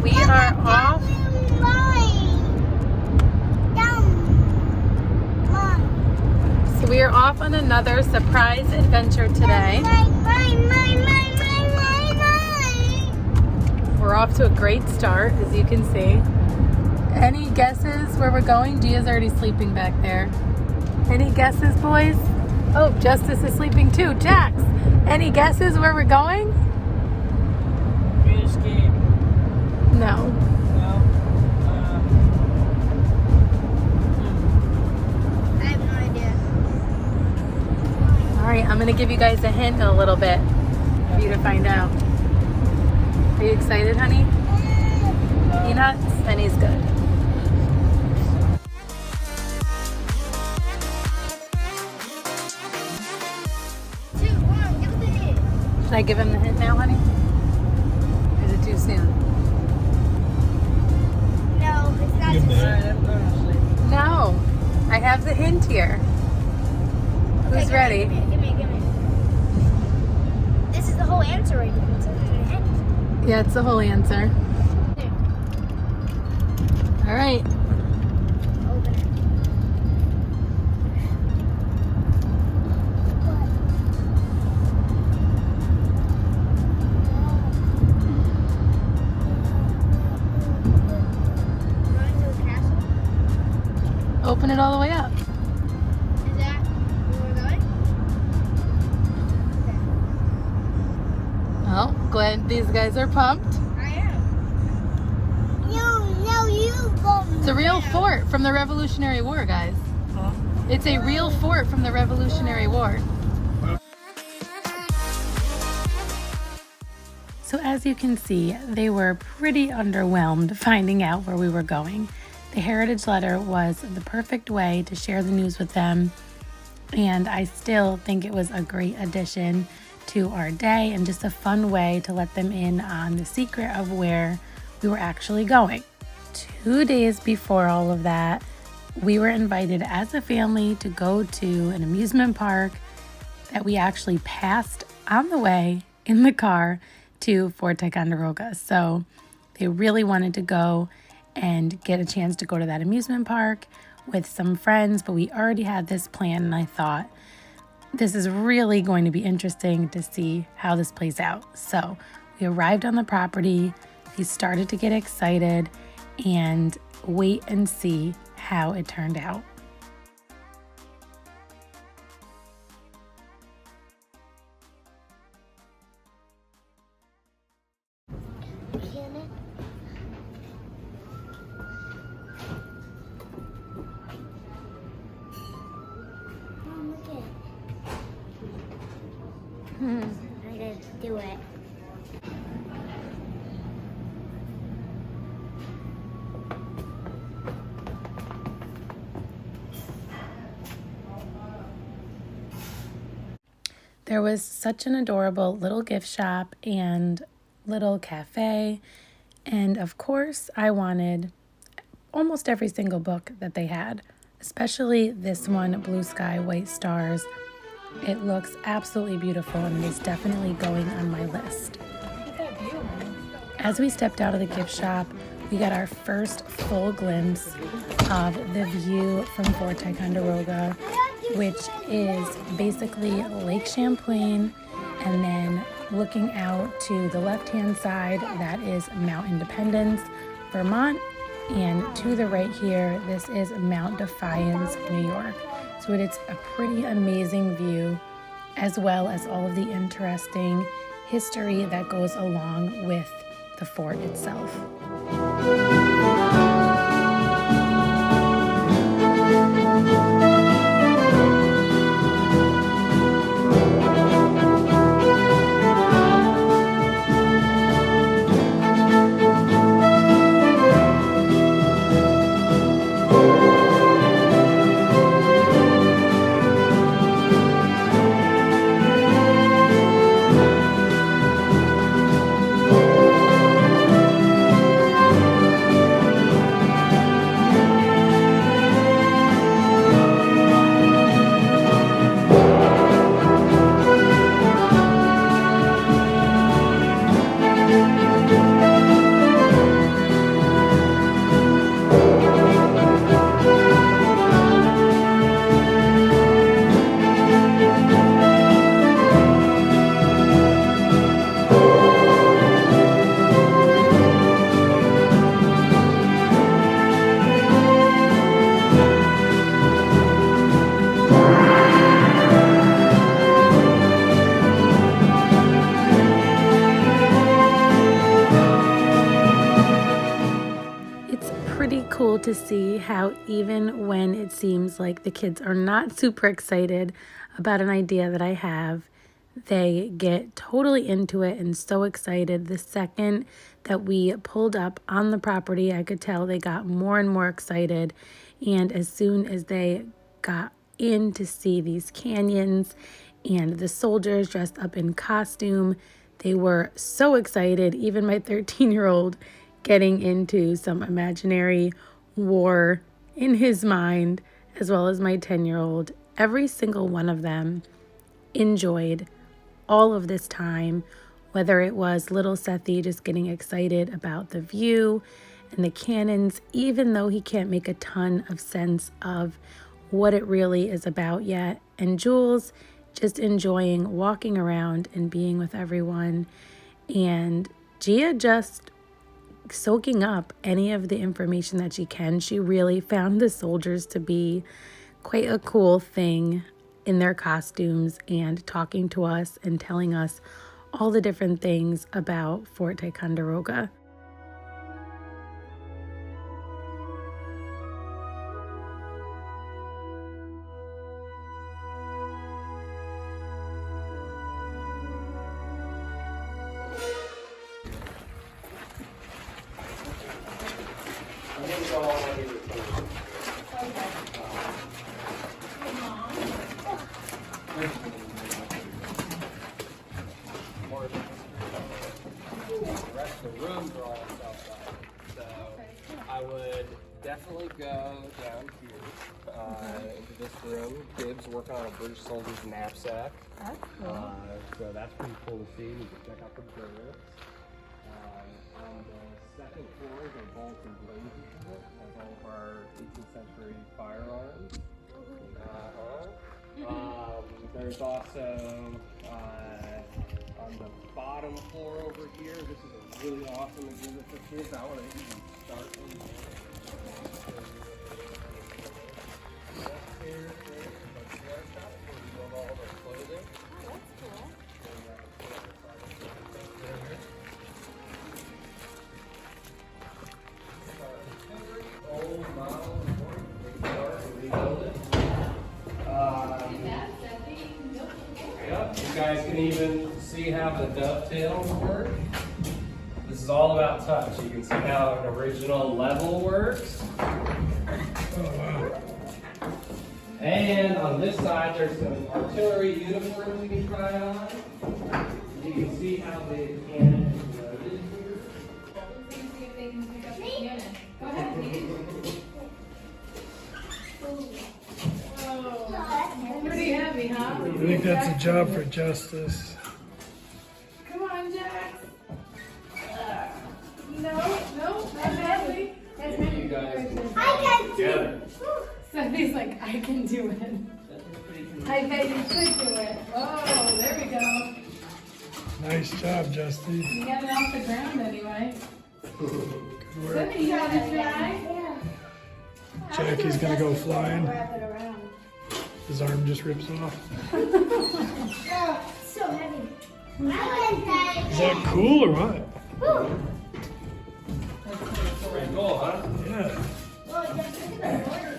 We are off. So we are off on another surprise adventure today. We're off to a great start, as you can see. Any guesses where we're going? Gia's already sleeping back there. Any guesses, boys? Oh, Justice is sleeping too. Jax, any guesses where we're going? Finish game. No. No. I have no idea. All right, I'm going to give you guys a hint in a little bit for you to find out. Are you excited, honey? Peanuts? And he's good. Should I give him the hint now, honey? Or is it too soon? No, it's not too Alright, soon. I'm going to sleep. No. I have the hint here. Who's ready? Give me. This is the whole answer right here. It's in the hint. Yeah, it's the whole answer. There. All right. Open it. Going to the castle? Open it all the way up. Is that where we're going? Well, glad these guys are pumped. I am. No, you go. It's a real fort from the Revolutionary War, guys. Huh? It's a real fort from the Revolutionary War. So as you can see, they were pretty underwhelmed finding out where we were going. The Heritage Letter was the perfect way to share the news with them, and I still think it was a great addition to our day and just a fun way to let them in on the secret of where we were actually going. 2 days before all of that, we were invited as a family to go to an amusement park that we actually passed on the way in the car to Fort Ticonderoga. So they really wanted to go and get a chance to go to that amusement park with some friends, but we already had this plan, and I thought this is really going to be interesting to see how this plays out. So we arrived on the property, we started to get excited and wait and see how it turned out. I gotta do it. There was such an adorable little gift shop and little cafe, and of course I wanted almost every single book that they had, especially this one, Blue Sky, White Stars. It looks absolutely beautiful and is definitely going on my list. As we stepped out of the gift shop, we got our first full glimpse of the view from Fort Ticonderoga, which is basically Lake Champlain, and then looking out to the left-hand side, that is Mount Independence, Vermont, and to the right here, this is Mount Defiance, New York. So it's a pretty amazing view, as well as all of the interesting history that goes along with the fort itself. how even when it seems like the kids are not super excited about an idea that I have, they get totally into it and so excited. The second that we pulled up on the property, I could tell they got more and more excited. And as soon as they got in to see these canyons and the soldiers dressed up in costume, they were so excited. Even my 13-year-old getting into some imaginary war in his mind, as well as my 10-year-old. Every single one of them enjoyed all of this time, whether it was little Sethy just getting excited about the view and the cannons, even though he can't make a ton of sense of what it really is about yet, and Jules just enjoying walking around and being with everyone, and Gia just soaking up any of the information that she can. She really found the soldiers to be quite a cool thing in their costumes and talking to us and telling us all the different things about Fort Ticonderoga. The rest of the rooms are all outside. So I would definitely go down here into this room. Gibbs working on a British soldier's knapsack. That's cool. So that's pretty cool to see. You can check out the barracks. On the second floor is a vault and blaze exhibit. That's all of our 18th century firearms. There's also on the bottom floor over here, this is a really awesome exhibit for kids. I want to even start from you guys can even see how the dovetails work. This is all about touch. You can see how an original level works. And on this side, there's some artillery uniforms you can try on. You can see how the cannon is loaded here. See if they can pick up the cannon. Go ahead. Pretty heavy, huh? I think that's a job for justice. Come on, Jack. No, not heavy. You guys I can together. So he's like, I can do it. I bet you could do it. Oh, there we go. Nice job, Justy. You got it off the ground anyway. Good work. Seth, you want to try? Yeah. Jackie's gonna go flying. Wrap it around. His arm just rips off. Oh, so heavy. Is that cool or what? Pretty cool, huh? Yeah. Well, just look at the border.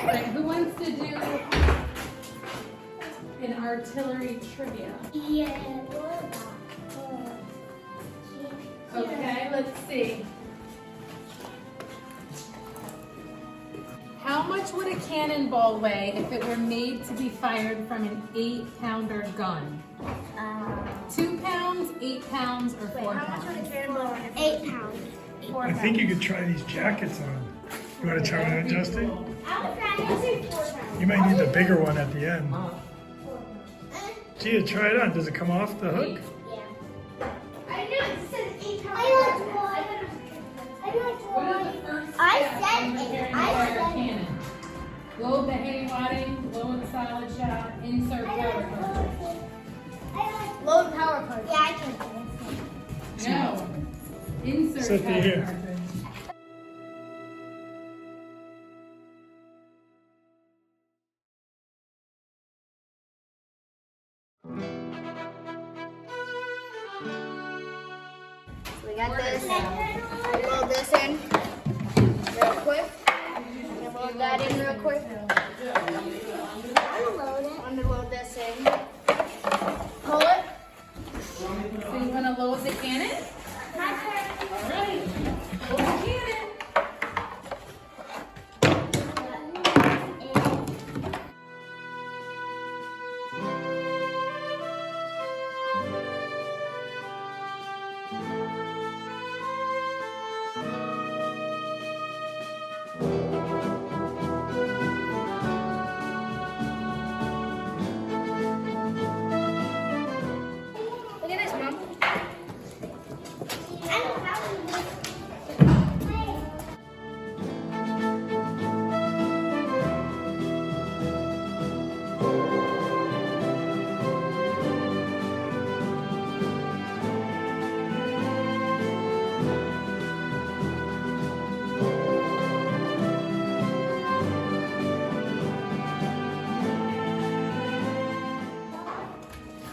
Right, who wants to do an artillery trivia? Yeah. Okay, let's see. How much would a cannonball weigh if it were made to be fired from an 8-pounder gun? 2 pounds, 8 pounds, or 4 pounds? 8 pounds. I think you could try these jackets on. You want to try one on, Justy? I'll say 4 pounds. You might need the bigger one at the end. Gia, try it on. Does it come off the hook? Yeah. I knew it said 8 pounds. What is the first I step said in it. preparing to I fire a said it. cannon? Load the heavy wadding, load solid shot, insert power cartridge. Load power punch. Yeah, I can do this. No. Insert Sit here. cartridge. We got this. Load this in real quick. And load that in real quick. Unload this in. Pull it. So you want to load the cannon? All right. Load the cannon. Look at this, Mom. I don't have any.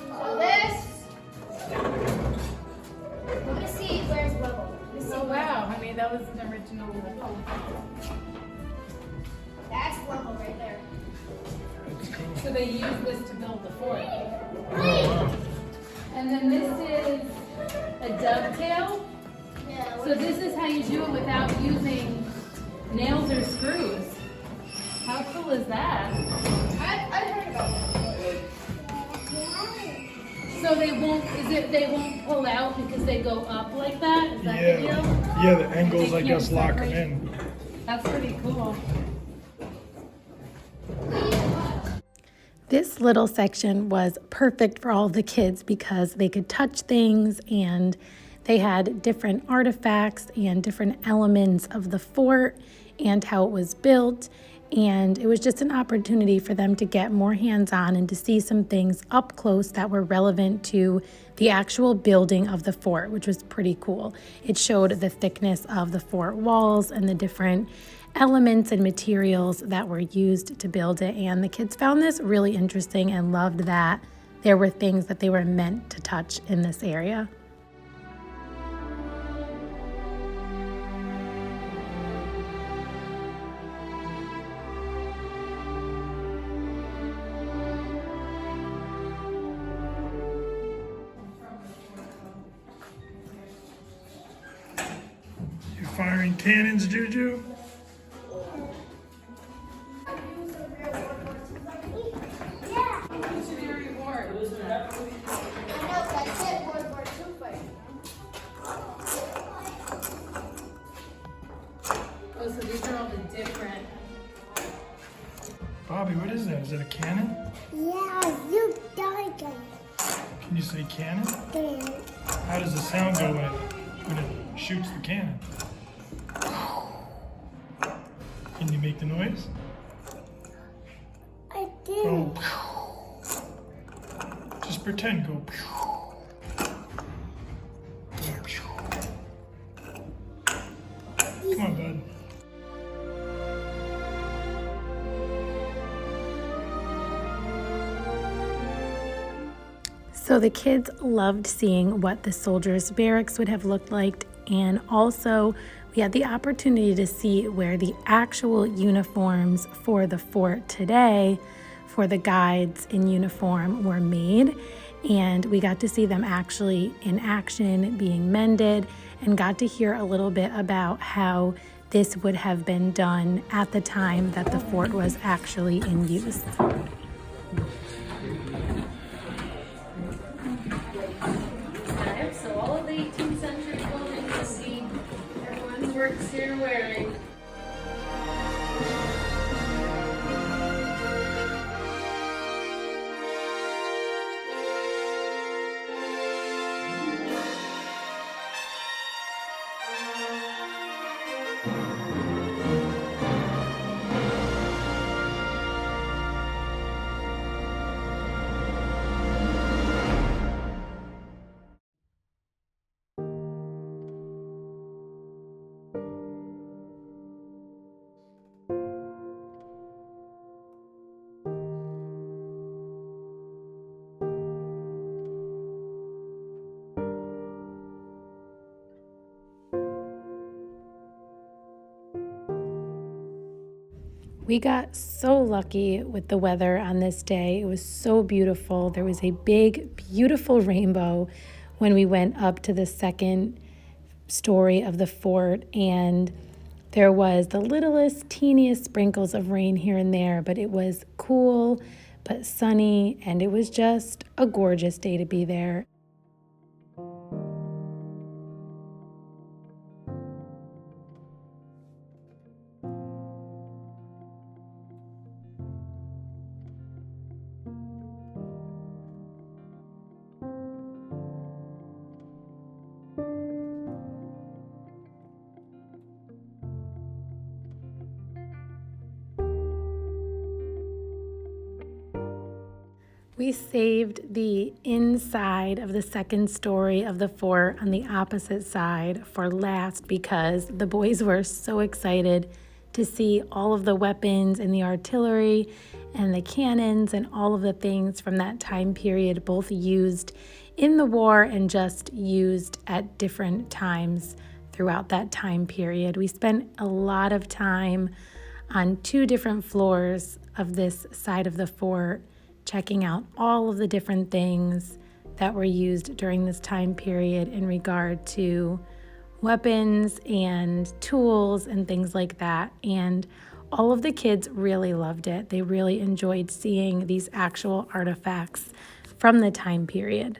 So this. Let me see where's Bubble. Let me see. Oh wow, honey, that was an original. That's Bubble right there. So they use this to build the fort. Wait. And then this is a dovetail. Yeah. So this is how you do it without using nails or screws. How cool is that? I heard about that. So they won't pull out because they go up like that? Is that the deal? Yeah, the angles, They I guess, can't lock them separate. in. That's pretty cool. This little section was perfect for all the kids because they could touch things and they had different artifacts and different elements of the fort and how it was built. And it was just an opportunity for them to get more hands-on and to see some things up close that were relevant to the actual building of the fort, which was pretty cool. It showed the thickness of the fort walls and the different elements and materials that were used to build it. And the kids found this really interesting and loved that there were things that they were meant to touch in this area. You firing cannons, Juju? Missionary War. I know, but I said World War II fight. Oh, so these are all the different. Bobby, what is that? Is that a cannon? Yeah, you died Can you say cannon? How does the sound go when it shoots the cannon? Can you make the noise? I did. Go. Just pretend. Go. Come on, bud. So the kids loved seeing what the soldiers' barracks would have looked like, and also we had the opportunity to see where the actual uniforms for the fort today for the guides in uniform were made, and we got to see them actually in action being mended and got to hear a little bit about how this would have been done at the time that the fort was actually in use. So all of the 18th century buildings you see everyone's works here wearing. We got so lucky with the weather on this day. It was so beautiful. There was a big, beautiful rainbow when we went up to the second story of the fort, and there was the littlest, teeniest sprinkles of rain here and there, but it was cool but sunny, and it was just a gorgeous day to be there. We saved the inside of the second story of the fort on the opposite side for last because the boys were so excited to see all of the weapons and the artillery and the cannons and all of the things from that time period, both used in the war and just used at different times throughout that time period. We spent a lot of time on 2 different floors of this side of the fort, checking out all of the different things that were used during this time period in regard to weapons and tools and things like that. And all of the kids really loved it. They really enjoyed seeing these actual artifacts from the time period.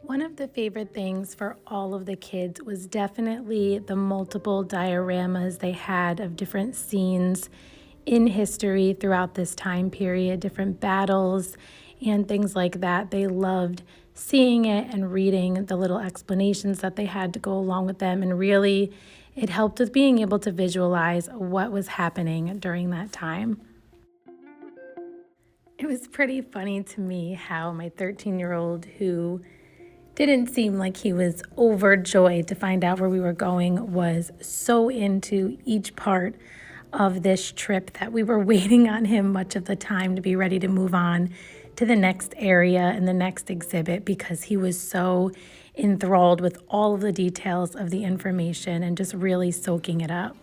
One of the favorite things for all of the kids was definitely the multiple dioramas they had of different scenes in history throughout this time period, different battles and things like that. They loved seeing it and reading the little explanations that they had to go along with them, and really it helped with being able to visualize what was happening during that time. It was pretty funny to me how my 13-year-old, who didn't seem like he was overjoyed to find out where we were going, was so into each part of this trip that we were waiting on him much of the time to be ready to move on to the next area and the next exhibit, because he was so enthralled with all of the details of the information and just really soaking it up.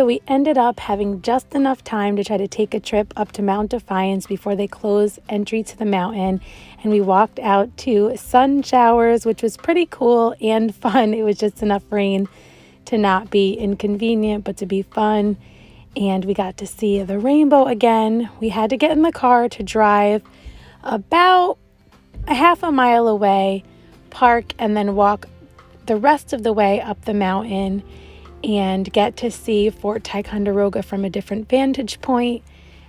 So we ended up having just enough time to try to take a trip up to Mount Defiance before they close entry to the mountain. And we walked out to sun showers, which was pretty cool and fun. It was just enough rain to not be inconvenient, but to be fun. And we got to see the rainbow again. We had to get in the car to drive about a half a mile away, park, and then walk the rest of the way up the mountain and get to see Fort Ticonderoga from a different vantage point,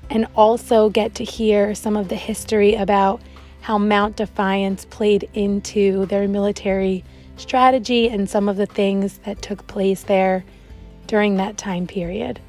and also get to hear some of the history about how Mount Defiance played into their military strategy and some of the things that took place there during that time period.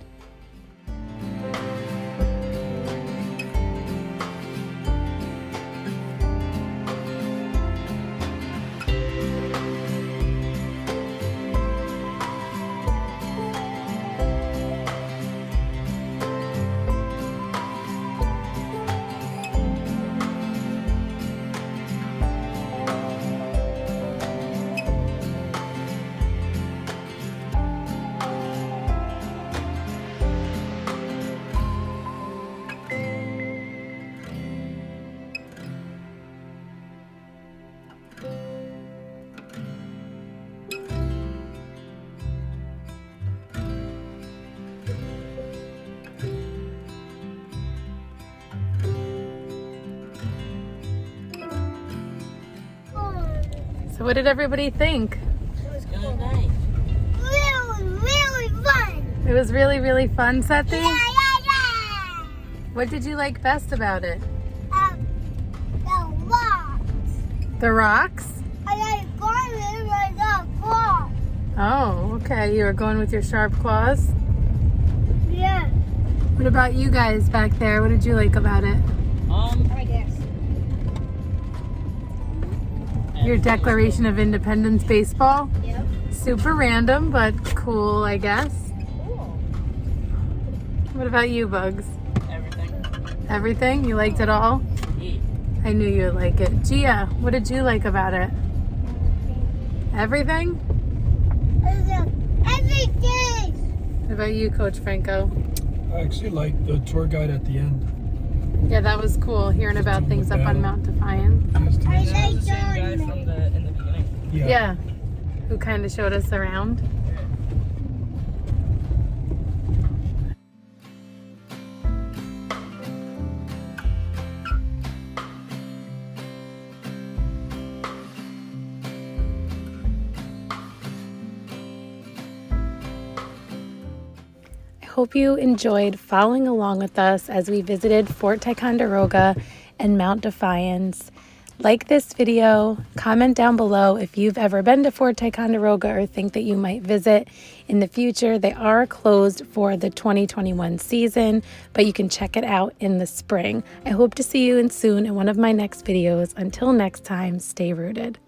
So what did everybody think? Really fun. It was really, really fun, Sethy? Yeah. What did you like best about it? The rocks. The rocks? I like going with the claw. Oh, okay. You were going with your sharp claws? Yeah. What about you guys back there? What did you like about it? I guess. Your Declaration of Independence baseball? Yep. Super random, but cool, I guess. Cool. What about you, Bugs? Everything. Everything? You liked it all? Eat. I knew you would like it. Gia, what did you like about it? Everything? Everything. What about you, Coach Franco? I actually liked the tour guide at the end. Yeah, that was cool, hearing about things up on Mount Defiance. Just I to- like The same guy from in the beginning. Yeah, who kind of showed us around. I hope you enjoyed following along with us as we visited Fort Ticonderoga and Mount Defiance. Like this video, comment down below if you've ever been to Fort Ticonderoga or think that you might visit in the future. They are closed for the 2021 season, but you can check it out in the spring. I hope to see you soon in one of my next videos. Until next time, stay rooted.